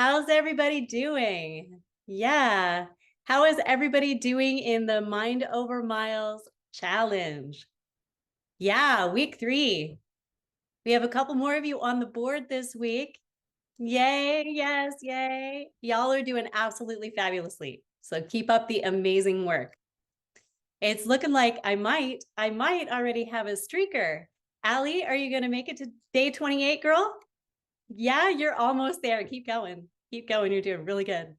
How's everybody doing? Yeah. How is everybody doing in the Mind Over Miles challenge? Yeah, week 3. We have a couple more of you on the board this week. Yay, yes, yay. Y'all are doing absolutely fabulously. So keep up the amazing work. It's looking like I might already have a streaker. Allie, are you going to make it to day 28, girl? Yeah, you're almost there. Keep going. Keep going. You're doing really good.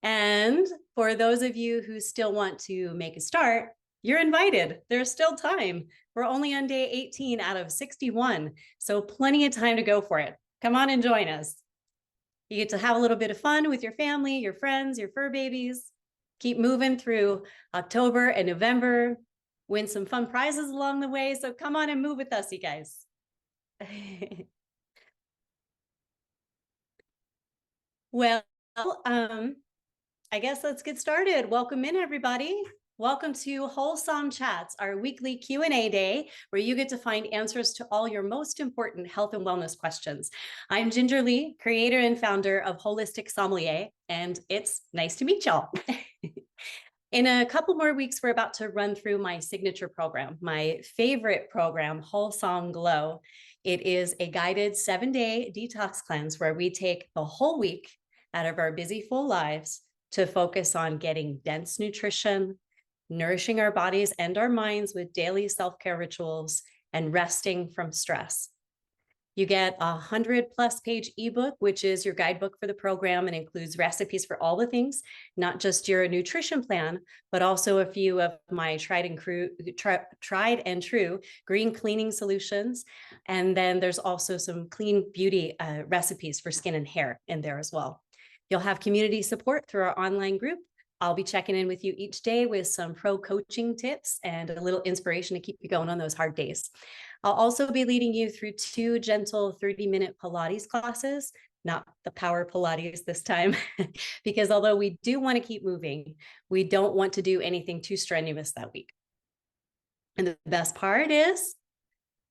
And for those of you who still want to make a start, you're invited. There's still time. We're only on day 18 out of 61. So plenty of time to go for it. Come on and join us. You get to have a little bit of fun with your family, your friends, your fur babies. Keep moving through October and November. Win some fun prizes along the way. So come on and move with us, you guys. Well, I guess let's get started. Welcome in, everybody. Welcome to Whole-Somm Chats, our weekly Q&A day, where you get to find answers to all your most important health and wellness questions. I'm Ginger Lee, creator and founder of Holistic Sommelier, and it's nice to meet y'all. In a couple more weeks, we're about to run through my signature program, my favorite program, Hol-Somm Glow. It is a guided 7-day detox cleanse where we take the whole week out of our busy, full lives to focus on getting dense nutrition, nourishing our bodies and our minds with daily self-care rituals, and resting from stress. You get a 100+ page ebook, which is your guidebook for the program and includes recipes for all the things, not just your nutrition plan, but also a few of my tried and true green cleaning solutions. And then there's also some clean beauty recipes for skin and hair in there as well. You'll have community support through our online group. I'll be checking in with you each day with some pro coaching tips and a little inspiration to keep you going on those hard days. I'll also be leading you through 2 gentle 30-minute Pilates classes, not the power Pilates this time, because although we do want to keep moving, we don't want to do anything too strenuous that week. And the best part is,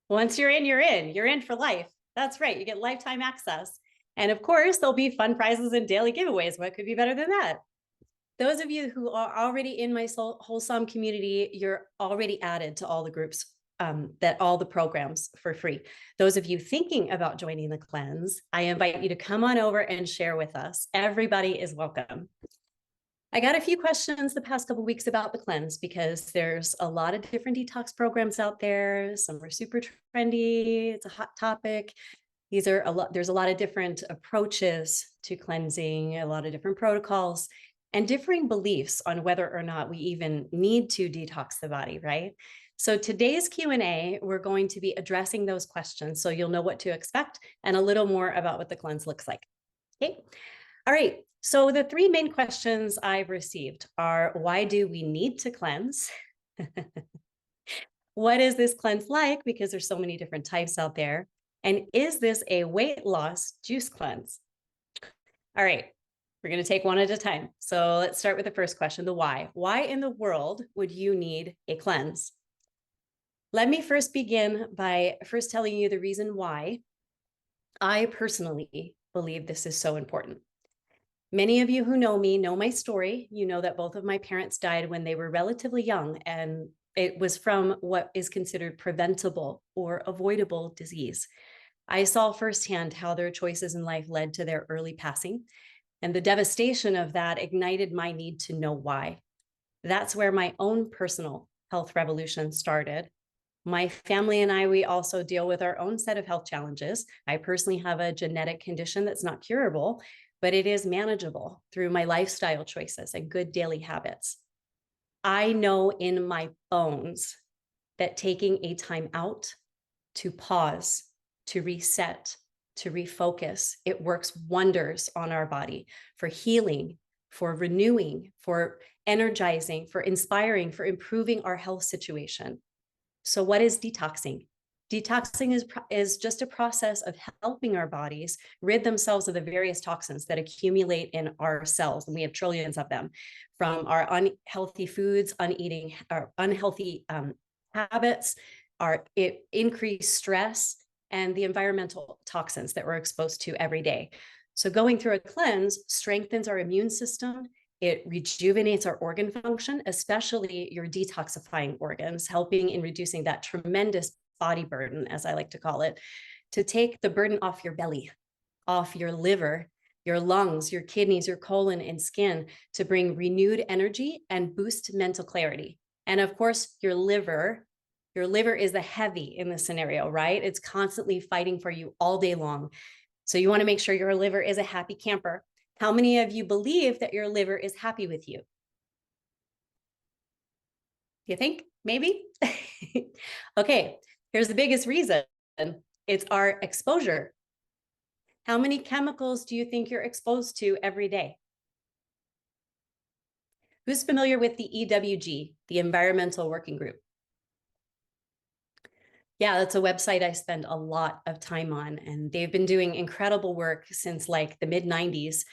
once you're in, you're in. You're in for life. That's right. You get lifetime access. And of course, there'll be fun prizes and daily giveaways. What could be better than that? Those of you who are already in my Whole-Somm community, you're already added to all the groups, all the programs for free. Those of you thinking about joining the cleanse, I invite you to come on over and share with us. Everybody is welcome. I got a few questions the past couple of weeks about the cleanse because there's a lot of different detox programs out there. Some are super trendy. It's a hot topic. There's a lot of different approaches to cleansing, a lot of different protocols, and differing beliefs on whether or not we even need to detox the body, right? So today's Q&A, we're going to be addressing those questions so you'll know what to expect and a little more about what the cleanse looks like. Okay. All right. So the 3 main questions I've received are, why do we need to cleanse? What is this cleanse like? Because there's so many different types out there. And is this a weight loss juice cleanse? All right. We're going to take one at a time. So let's start with the first question, the why. Why in the world would you need a cleanse? Let me first begin by telling you the reason why I personally believe this is so important. Many of you who know me know my story. You know that both of my parents died when they were relatively young, and it was from what is considered preventable or avoidable disease. I saw firsthand how their choices in life led to their early passing. And the devastation of that ignited my need to know why. That's where my own personal health revolution started. My family and I, we also deal with our own set of health challenges. I personally have a genetic condition that's not curable, but it is manageable through my lifestyle choices and good daily habits. I know in my bones that taking a time out to pause, to reset, to refocus, it works wonders on our body for healing, for renewing, for energizing, for inspiring, for improving our health situation. So what is detoxing? Detoxing is just a process of helping our bodies rid themselves of the various toxins that accumulate in our cells, and we have trillions of them, from our unhealthy foods, unhealthy habits, our increased stress, and the environmental toxins that we're exposed to every day. So going through a cleanse strengthens our immune system. It rejuvenates our organ function, especially your detoxifying organs, helping in reducing that tremendous body burden, as I like to call it, to take the burden off your belly, off your liver, your lungs, your kidneys, your colon, and skin, to bring renewed energy and boost mental clarity. And of course, your liver is the heavy in this scenario, right? It's constantly fighting for you all day long. So you want to make sure your liver is a happy camper. How many of you believe that your liver is happy with you? You think? Maybe? Okay, here's the biggest reason. It's our exposure. How many chemicals do you think you're exposed to every day? Who's familiar with the EWG, the Environmental Working Group? Yeah, that's a website I spend a lot of time on, and they've been doing incredible work since like the mid-90s,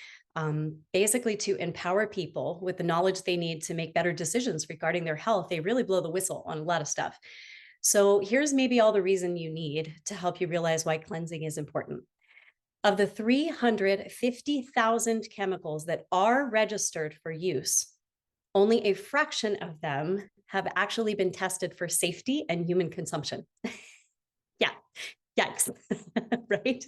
basically to empower people with the knowledge they need to make better decisions regarding their health. They really blow the whistle on a lot of stuff. So here's maybe all the reason you need to help you realize why cleansing is important. Of the 350,000 chemicals that are registered for use, only a fraction of them have actually been tested for safety and human consumption. Yeah, yikes, right?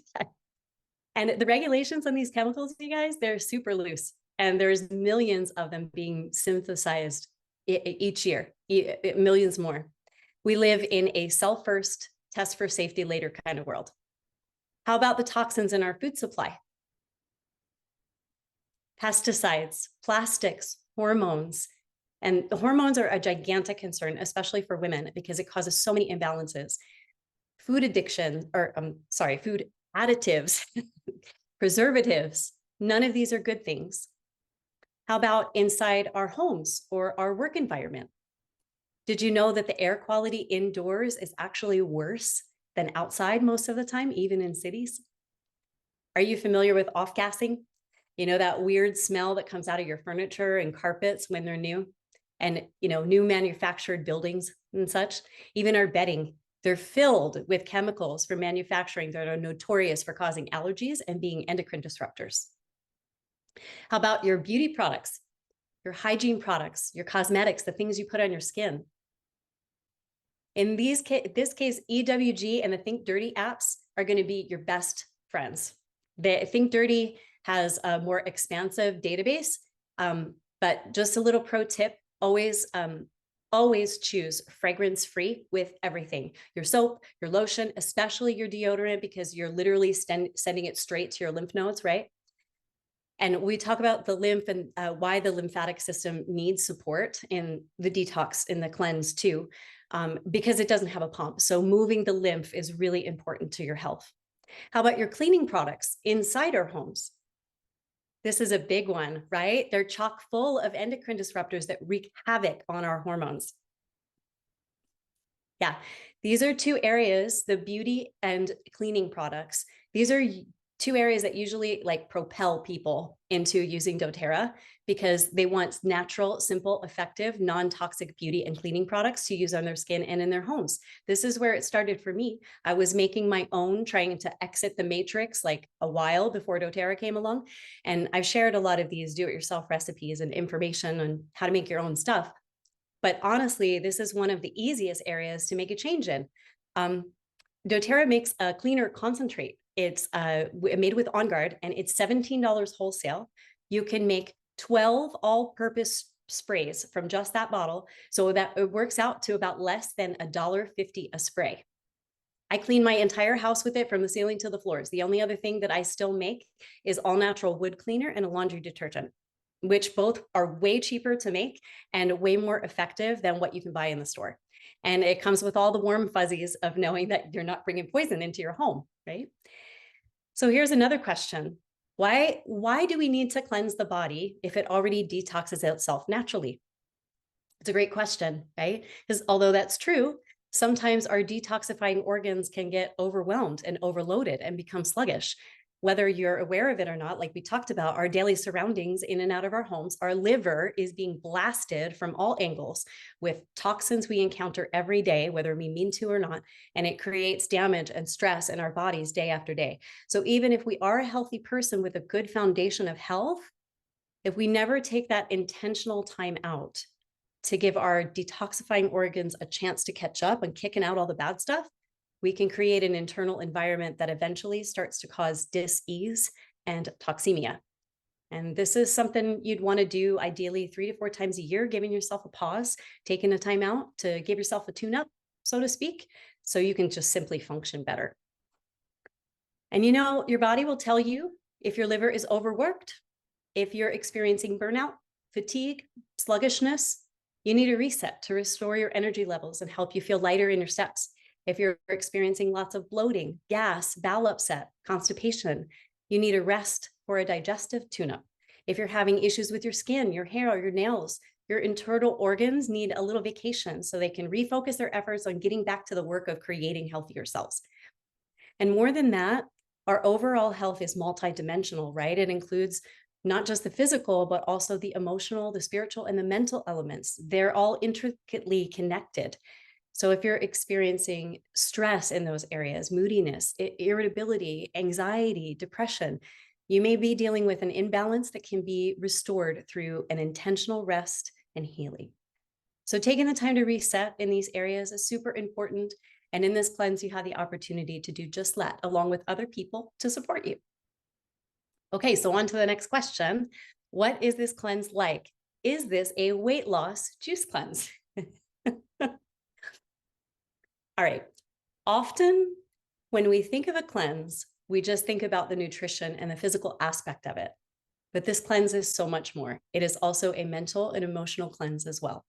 And the regulations on these chemicals, you guys, they're super loose. And there's millions of them being synthesized each year, millions more. We live in a sell first, test for safety later kind of world. How about the toxins in our food supply? Pesticides, plastics, hormones. And the hormones are a gigantic concern, especially for women, because it causes so many imbalances. Food addiction, or food additives, preservatives, none of these are good things. How about inside our homes or our work environment? Did you know that the air quality indoors is actually worse than outside most of the time, even in cities? Are you familiar with off-gassing? You know, that weird smell that comes out of your furniture and carpets when they're new, and, you know, new manufactured buildings and such. Even our bedding, they're filled with chemicals from manufacturing that are notorious for causing allergies and being endocrine disruptors. How about your beauty products, your hygiene products, your cosmetics, the things you put on your skin? In this case, EWG and the Think Dirty apps are going to be your best friends. The Think Dirty has a more expansive database, but just a little pro tip, always choose fragrance-free with everything. Your soap, your lotion, especially your deodorant, because you're literally sending it straight to your lymph nodes, right? And we talk about the lymph and why the lymphatic system needs support in the detox, in the cleanse too, because it doesn't have a pump. So moving the lymph is really important to your health. How about your cleaning products inside our homes? This is a big one, right? They're chock full of endocrine disruptors that wreak havoc on our hormones. Yeah, these are two areas, the beauty and cleaning products. These are two areas that usually like propel people into using doTERRA, because they want natural, simple, effective, non-toxic beauty and cleaning products to use on their skin and in their homes. This is where it started for me. I was making my own, trying to exit the matrix like a while before doTERRA came along. And I've shared a lot of these do-it-yourself recipes and information on how to make your own stuff. But honestly, this is one of the easiest areas to make a change in. doTERRA makes a cleaner concentrate. It's made with On Guard, and it's $17 wholesale. You can make 12 all-purpose sprays from just that bottle, so that it works out to about less than $1.50 a spray. I clean my entire house with it from the ceiling to the floors. The only other thing that I still make is all natural wood cleaner and a laundry detergent, which both are way cheaper to make and way more effective than what you can buy in the store. And it comes with all the warm fuzzies of knowing that you're not bringing poison into your home, right? So here's another question. Why do we need to cleanse the body if it already detoxes itself naturally? It's a great question, right? Because although that's true, sometimes our detoxifying organs can get overwhelmed and overloaded and become sluggish. whether you're aware of it or not, like we talked about, our daily surroundings in and out of our homes, our liver is being blasted from all angles with toxins we encounter every day, whether we mean to or not, and it creates damage and stress in our bodies day after day. So even if we are a healthy person with a good foundation of health, if we never take that intentional time out to give our detoxifying organs a chance to catch up and kicking out all the bad stuff, we can create an internal environment that eventually starts to cause dis-ease and toxemia. And this is something you'd want to do ideally 3 to 4 times a year, giving yourself a pause, taking a time out to give yourself a tune-up, so to speak, so you can just simply function better. And your body will tell you if your liver is overworked, if you're experiencing burnout, fatigue, sluggishness, you need a reset to restore your energy levels and help you feel lighter in your steps. If you're experiencing lots of bloating, gas, bowel upset, constipation, you need a rest or a digestive tune-up. If you're having issues with your skin, your hair, or your nails, your internal organs need a little vacation so they can refocus their efforts on getting back to the work of creating healthier cells. And more than that, our overall health is multidimensional, right? It includes not just the physical, but also the emotional, the spiritual, and the mental elements. They're all intricately connected. So if you're experiencing stress in those areas, moodiness, irritability, anxiety, depression, you may be dealing with an imbalance that can be restored through an intentional rest and healing. So taking the time to reset in these areas is super important. And in this cleanse, you have the opportunity to do just that, along with other people to support you. Okay, so on to the next question. What is this cleanse like? Is this a weight loss juice cleanse? All right. Often when we think of a cleanse, we just think about the nutrition and the physical aspect of it. But this cleanse is so much more. It is also a mental and emotional cleanse as well.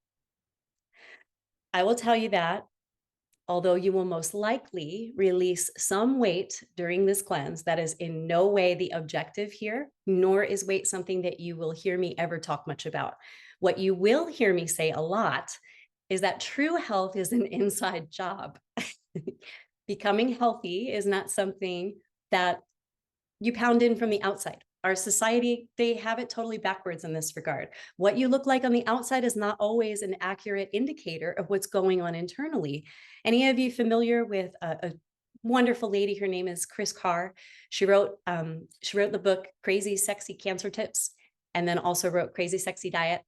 I will tell you that although you will most likely release some weight during this cleanse, that is in no way the objective here, nor is weight something that you will hear me ever talk much about. What you will hear me say a lot is that true health is an inside job. Becoming healthy is not something that you pound in from the outside. Our society, they have it totally backwards in this regard. What you look like on the outside is not always an accurate indicator of what's going on internally. Any of you familiar with a wonderful lady? Her name is Chris Carr. She wrote the book Crazy Sexy Cancer Tips, and then also wrote Crazy Sexy Diet.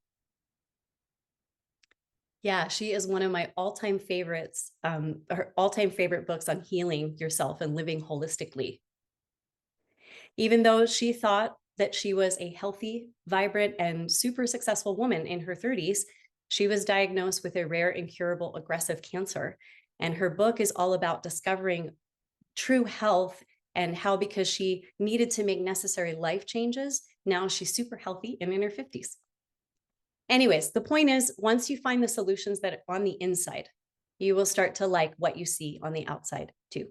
Yeah, she is one of my all-time favorites, her all-time favorite books on healing yourself and living holistically. Even though she thought that she was a healthy, vibrant, and super successful woman in her 30s, she was diagnosed with a rare, incurable, aggressive cancer. And her book is all about discovering true health and how, because she needed to make necessary life changes, now she's super healthy and in her 50s. Anyways, the point is, once you find the solutions that are on the inside, you will start to like what you see on the outside too.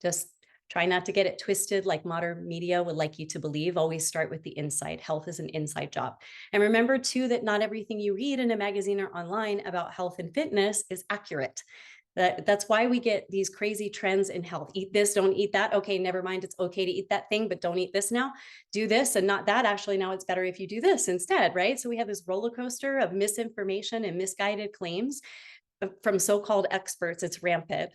Just try not to get it twisted like modern media would like you to believe. Always start with the inside. Health is an inside job. And remember too, that not everything you read in a magazine or online about health and fitness is accurate. That's why we get these crazy trends in health. Eat this, don't eat that. Okay, never mind. It's okay to eat that thing, but don't eat this now. Do this and not that. Actually, now it's better if you do this instead, right? So we have this roller coaster of misinformation and misguided claims from so-called experts. It's rampant.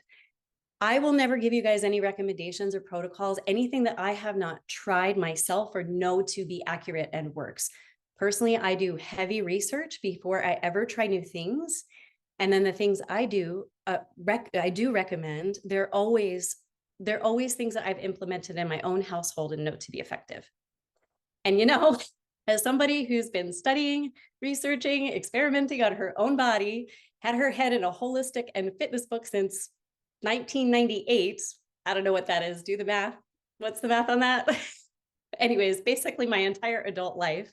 I will never give you guys any recommendations or protocols, anything that I have not tried myself or know to be accurate and works. Personally, I do heavy research before I ever try new things. And then the things I do, I do recommend, they're always things that I've implemented in my own household and know to be effective. And as somebody who's been studying, researching, experimenting on her own body, had her head in a holistic and fitness book since 1998, I don't know what that is. Do the math. What's the math on that? Anyways, basically my entire adult life.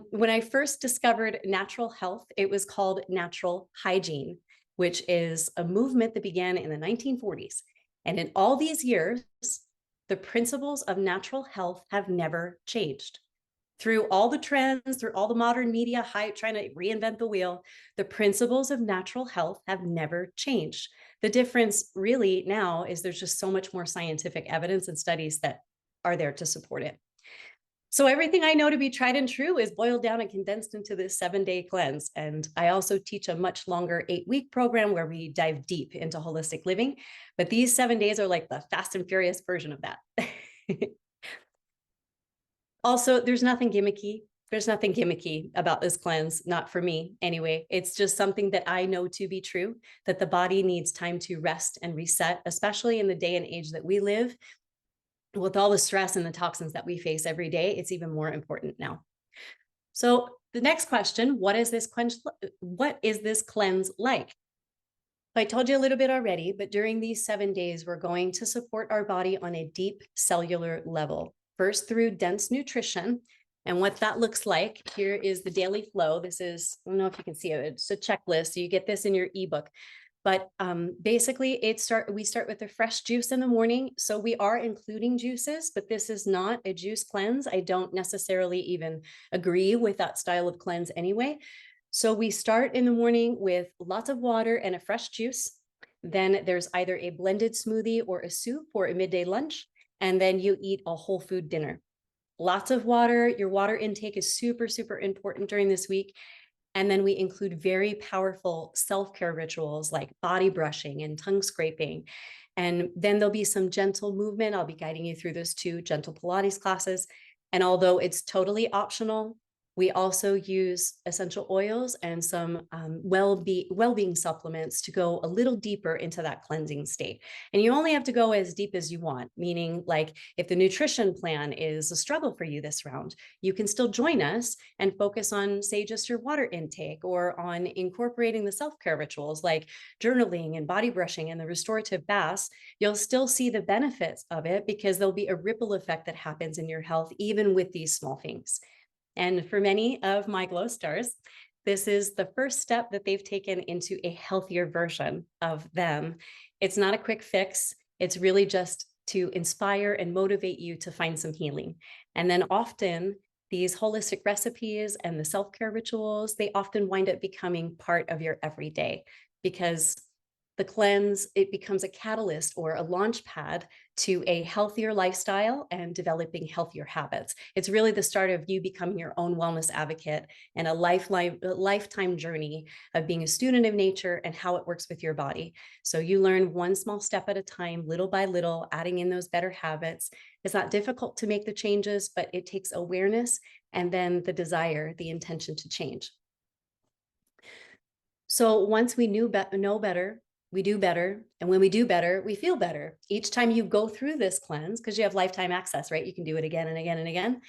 When I first discovered natural health, it was called natural hygiene, which is a movement that began in the 1940s. And in all these years, the principles of natural health have never changed. Through all the trends, through all the modern media hype, trying to reinvent the wheel, the principles of natural health have never changed. The difference really now is there's just so much more scientific evidence and studies that are there to support it. So everything I know to be tried and true is boiled down and condensed into this 7-day cleanse. And I also teach a much longer 8-week program where we dive deep into holistic living. But these 7 days are like the fast and furious version of that. Also, there's nothing gimmicky. There's nothing gimmicky about this cleanse, not for me anyway. It's just something that I know to be true, that the body needs time to rest and reset, especially in the day and age that we live. With all the stress and the toxins that we face every day, it's even more important now. So the next question, what is this cleanse like? I told you a little bit already, but during these 7 days, we're going to support our body on a deep cellular level. First through dense nutrition. And what that looks like, here is the daily flow. This is, I don't know if you can see it, it's a checklist. So you get this in your ebook. But basically, we start with the fresh juice in the morning. So we are including juices, but this is not a juice cleanse. I don't necessarily even agree with that style of cleanse anyway. So we start in the morning with lots of water and a fresh juice. Then there's either a blended smoothie or a soup or a midday lunch. And then you eat a whole food dinner. Lots of water. Your water intake is super, super important during this week. And then we include very powerful self-care rituals like body brushing and tongue scraping. And then there'll be some gentle movement. I'll be guiding you through those 2 gentle Pilates classes. And although it's totally optional, we also use essential oils and some well-being supplements to go a little deeper into that cleansing state. And you only have to go as deep as you want, meaning like if the nutrition plan is a struggle for you this round, you can still join us and focus on, say, just your water intake or on incorporating the self-care rituals like journaling and body brushing and the restorative baths. You'll still see the benefits of it because there'll be a ripple effect that happens in your health, even with these small things. And for many of my Glow Stars, this is the first step that they've taken into a healthier version of them. It's not a quick fix. It's really just to inspire and motivate you to find some healing. And then often these holistic recipes and the self-care rituals, they often wind up becoming part of your everyday because the cleanse, it becomes a catalyst or a launch pad to a healthier lifestyle and developing healthier habits. It's really the start of you becoming your own wellness advocate and a lifetime journey of being a student of nature and how it works with your body. So you learn one small step at a time, little by little, adding in those better habits. It's not difficult to make the changes, but it takes awareness and then the desire, the intention to change. So once we know better, we do better. And when we do better, we feel better. Each time you go through this cleanse, because you have lifetime access, right? You can do it again and again and again.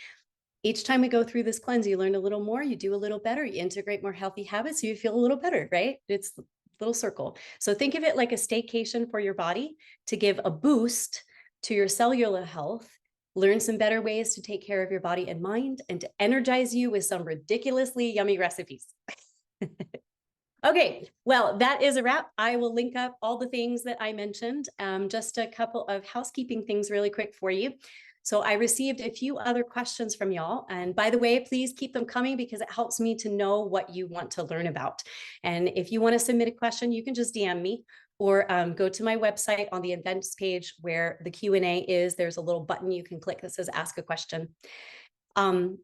Each time we go through this cleanse, you learn a little more, you do a little better, you integrate more healthy habits, so you feel a little better, right? It's a little circle. So think of it like a staycation for your body to give a boost to your cellular health, learn some better ways to take care of your body and mind, and to energize you with some ridiculously yummy recipes. Okay, well, that is a wrap. I will link up all the things that I mentioned. Just a couple of housekeeping things really quick for you. So I received a few other questions from y'all. And by the way, please keep them coming because it helps me to know what you want to learn about. And if you want to submit a question, you can just DM me or go to my website on the events page where the Q&A is. There's a little button you can click that says ask a question.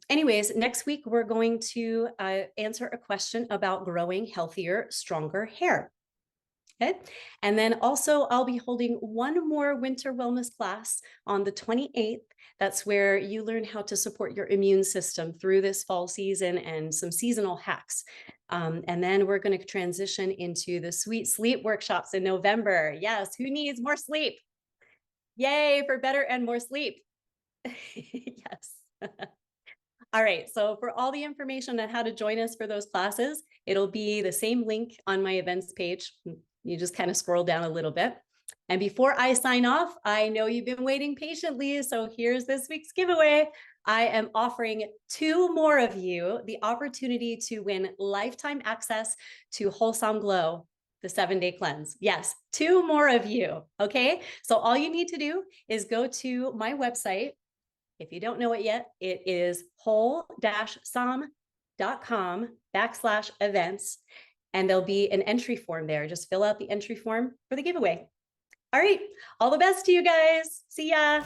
Anyways, next week, we're going to answer a question about growing healthier, stronger hair. Okay. And then also I'll be holding one more winter wellness class on the 28th. That's where you learn how to support your immune system through this fall season and some seasonal hacks. And then we're going to transition into the sweet sleep workshops in November. Yes, who needs more sleep? Yay for better and more sleep. Yes. All right, so for all the information on how to join us for those classes, it'll be the same link on my events page. You just kind of scroll down a little bit. And before I sign off, I know you've been waiting patiently, so here's this week's giveaway. I am offering 2 more of you the opportunity to win lifetime access to Hol-Somm Glow, the 7-day cleanse. Yes, 2 more of you, okay? So all you need to do is go to my website. If you don't know it yet, it is hol-somm.com/events, and there'll be an entry form there. Just fill out the entry form for the giveaway. All right, all the best to you guys. See ya.